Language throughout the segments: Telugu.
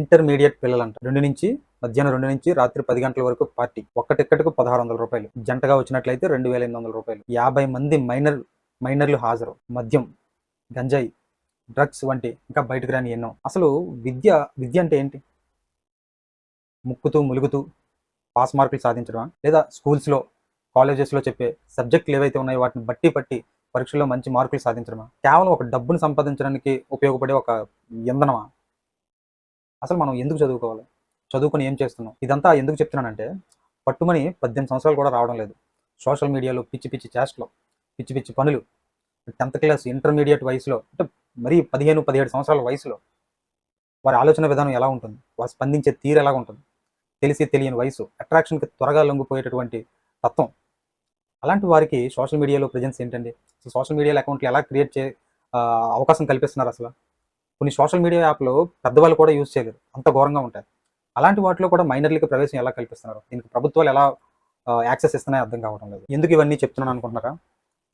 ఇంటర్మీడియట్ పిల్లలంట 2 నుంచి మధ్యాహ్నం 2 నుంచి రాత్రి 10 గంటల వరకు పార్టీ. ఒక్క టిక్కెట్‌కు రూ. 1600. జంటగా వచ్చినట్లయితే రూ. 2800. 50 మంది మైనర్లు హాజరు. మద్యం, గంజాయి, డ్రగ్స్ వంటి ఇంకా బయటకు రాని ఎన్నో. అసలు విద్య అంటే ఏంటి? ముక్కుతూ ములుగుతూ పాస్ మార్కులు సాధించడమా? లేదా స్కూల్స్‌లో, కాలేజెస్‌లో చెప్పే సబ్జెక్టులు ఏవైతే ఉన్నాయో వాటిని బట్టి పరీక్షల్లో మంచి మార్కులు సాధించడమా? కేవలం ఒక డబ్బును సంపాదించడానికి ఉపయోగపడే ఒక ఇంధనమా? అసలు మనం ఎందుకు చదువుకోవాలి? చదువుకొని ఏం చేస్తున్నాం? ఇదంతా ఎందుకు చెప్తున్నానంటే, పట్టుమని 18 సంవత్సరాలు కూడా రావడం లేదు. సోషల్ మీడియాలో పిచ్చి చేష్టలు, పిచ్చి పనులు, 10థ్ క్లాస్, ఇంటర్మీడియట్ వయసులో అంటే మరీ 15, 17 సంవత్సరాల వయసులో వారి ఆలోచన విధానం ఎలా ఉంటుంది? వారు స్పందించే తీరు ఎలా ఉంటుంది? తెలిసి తెలియని వయసు, అట్రాక్షన్‌కి త్వరగా లొంగిపోయేటటువంటి తత్వం. అలాంటి వారికి సోషల్ మీడియాలో ప్రెజెన్స్ ఏంటండి? సోషల్ మీడియాలో అకౌంట్లు ఎలా అవకాశం కల్పిస్తున్నారు అసల? కొన్ని సోషల్ మీడియా యాప్‌లు పెద్దవాళ్ళు కూడా యూజ్ చేయలేరు. అంత ఘోరంగా ఉంటాయి. అలాంటి వాటిలో కూడా మైనర్‌లకి ప్రవేశం ఎలా కల్పిస్తున్నారు? దీనికి ప్రభుత్వాలు ఎలా యాక్సెస్ ఇస్తున్నాయో అర్థం కావడం లేదు. ఎందుకు ఇవన్నీ చెప్తున్నాను అనుకుంటున్నారా?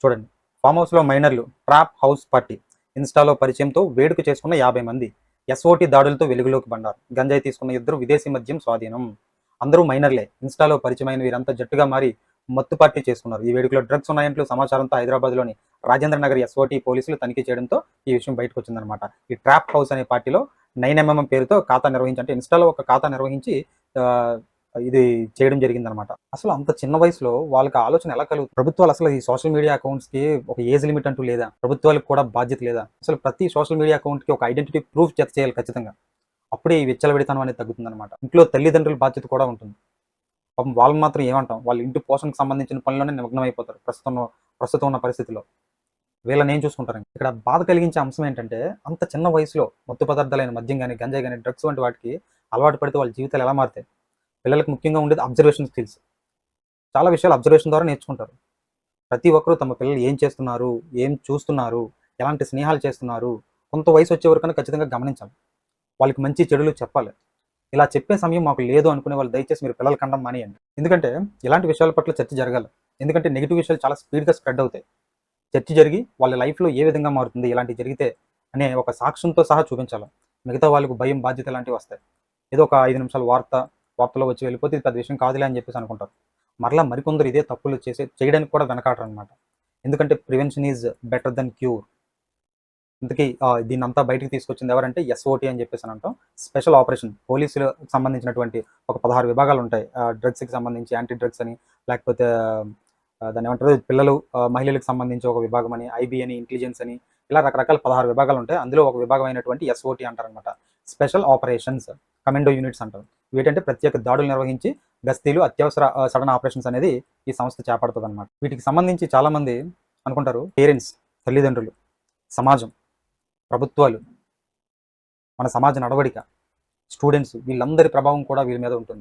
చూడండి. ఫామ్ హౌస్‌లో మైనర్లు, ట్రాప్ హౌస్ పార్టీ. ఇన్‌స్టాలో పరిచయంతో వేడుక చేసుకున్న 50 మంది. ఎస్ఓటీ దాడులతో వెలుగులోకి బండారు. గంజాయి తీసుకున్న 2 విదేశీ మద్యం స్వాధీనం. అందరూ మైనర్లే. ఇన్‌స్టాలో పరిచయమైన వీరంతా జట్టుగా మారి మత్తు పార్టీ చేసుకున్నారు. ఈ వేడుకలో డ్రగ్స్ ఉన్నాయంటూ సమాచారంతో హైదరాబాద్‌లోని రాజేంద్ర నగర్ ఎస్ఓటీ పోలీసులు తనిఖీ చేయడంతో ఈ విషయం బయటకు వచ్చిందనమాట. ఈ ట్రాప్ హౌస్ అనే పార్టీలో 9mm పేరుతో ఖాతా నిర్వహించి, అంటే ఇన్‌స్టాలో ఒక ఖాతా నిర్వహించి ఇది చేయడం జరిగిందనమాట. అసలు అంత చిన్న వయసులో వాళ్ళకి ఆలోచన ఎలా కలుగుతుంది? ప్రభుత్వాలు అసలు ఈ సోషల్ మీడియా అకౌంట్స్‌కి ఒక ఏజ్ లిమిట్ అంటూ లేదా? ప్రభుత్వాలకు కూడా బాధ్యత లేదా? అసలు ప్రతి సోషల్ మీడియా అకౌంట్‌కి ఒక ఐడెంటిటీ ప్రూఫ్ జత చేయాలి ఖచ్చితంగా. అప్పుడే ఈ విచ్చలవిడితనం అనేది తగ్గుతుందనమాట. ఇంట్లో తల్లిదండ్రుల బాధ్యత కూడా ఉంటుంది. పాపం వాళ్ళని మాత్రం ఏమంటాం? వాళ్ళ ఇంటి పోషణకు సంబంధించిన పనుల్లోనే నిమగ్నమైపోతారు ప్రస్తుతం ఉన్న పరిస్థితిలో. వీళ్ళని ఏం చూసుకుంటారండి? ఇక్కడ బాధ కలిగించే అంశం ఏంటంటే, అంత చిన్న వయసులో మత్తు పదార్థాలైన మద్యం గాని, గంజాయి గాని, డ్రగ్స్ వంటి వాటికి అలవాటు పడితే వాళ్ళ జీవితాలు ఎలా మారుతాయి? పిల్లలకు ముఖ్యంగా ఉండేది అబ్జర్వేషన్ స్కిల్స్. చాలా విషయాలు అబ్జర్వేషన్ ద్వారా నేర్చుకుంటారు. ప్రతి ఒక్కరు తమ పిల్లలు ఏం చేస్తున్నారు, ఏం చూస్తున్నారు, ఎలాంటి స్నేహాలు చేస్తున్నారు, కొంత వయసు వచ్చే వరకైనా ఖచ్చితంగా గమనించాలి. వాళ్ళకి మంచి చెడులు చెప్పాలి. ఇలా చెప్పే సమయం మాకు లేదు అనుకునే వాళ్ళు దయచేసి మీరు పిల్లల కండం మానేయండి. ఎందుకంటే ఇలాంటి విషయాల పట్ల చర్చ జరగాలి. ఎందుకంటే నెగెటివ్ విషయాలు చాలా స్పీడ్‌గా స్ప్రెడ్ అవుతాయి. చర్చ జరిగి వాళ్ళ లైఫ్‌లో ఏ విధంగా మారుతుంది ఇలాంటివి జరిగితే అనే ఒక సాక్ష్యంతో సహా చూపించాలి. మిగతా వాళ్ళకు భయం, బాధ్యత లాంటివి వస్తాయి. ఏదో ఒక 5 నిమిషాలు వార్తలో వచ్చి వెళ్ళిపోతే ఇది పెద్ద విషయం కాదులే అని చెప్పేసి అనుకుంటారు. మరలా మరికొందరు ఇదే తప్పులు చేయడానికి కూడా వెనకాడరనమాట. ఎందుకంటే prevention is better then cure. ఇంతకీ దీన్నంతా బయటికి తీసుకొచ్చింది ఎవరంటే ఎస్ఓటీ అని చెప్పేసి అంటాం. స్పెషల్ ఆపరేషన్ పోలీసులకు సంబంధించినటువంటి ఒక 16 విభాగాలు ఉంటాయి. డ్రగ్స్‌కి సంబంధించి యాంటీ డ్రగ్స్ అని, లేకపోతే దాన్ని ఏమంటారు, మహిళలకు సంబంధించి ఒక విభాగం అని, ఐబీ అని, ఇంటెలిజెన్స్ అని, ఇలా రకరకాల 16 విభాగాలు ఉంటాయి. అందులో ఒక విభాగం అయినటువంటి ఎస్ఓటీ అంటారనమాట. స్పెషల్ ఆపరేషన్స్ కమాండో యూనిట్స్ అంటారు. వీటంటే ప్రత్యేక దాడులు నిర్వహించి గస్తీలు, అత్యవసర సడన్ ఆపరేషన్స్ అనేది ఈ సంస్థ చేపడుతుందన్నమాట. వీటికి సంబంధించి చాలామంది అనుకుంటారు పేరెంట్స్, తల్లిదండ్రులు, సమాజం, ప్రభుత్వాలు, మన సమాజ నడవడిక, స్టూడెంట్స్ వీళ్ళందరి ప్రభావం కూడా వీరి మీద ఉంటుంది.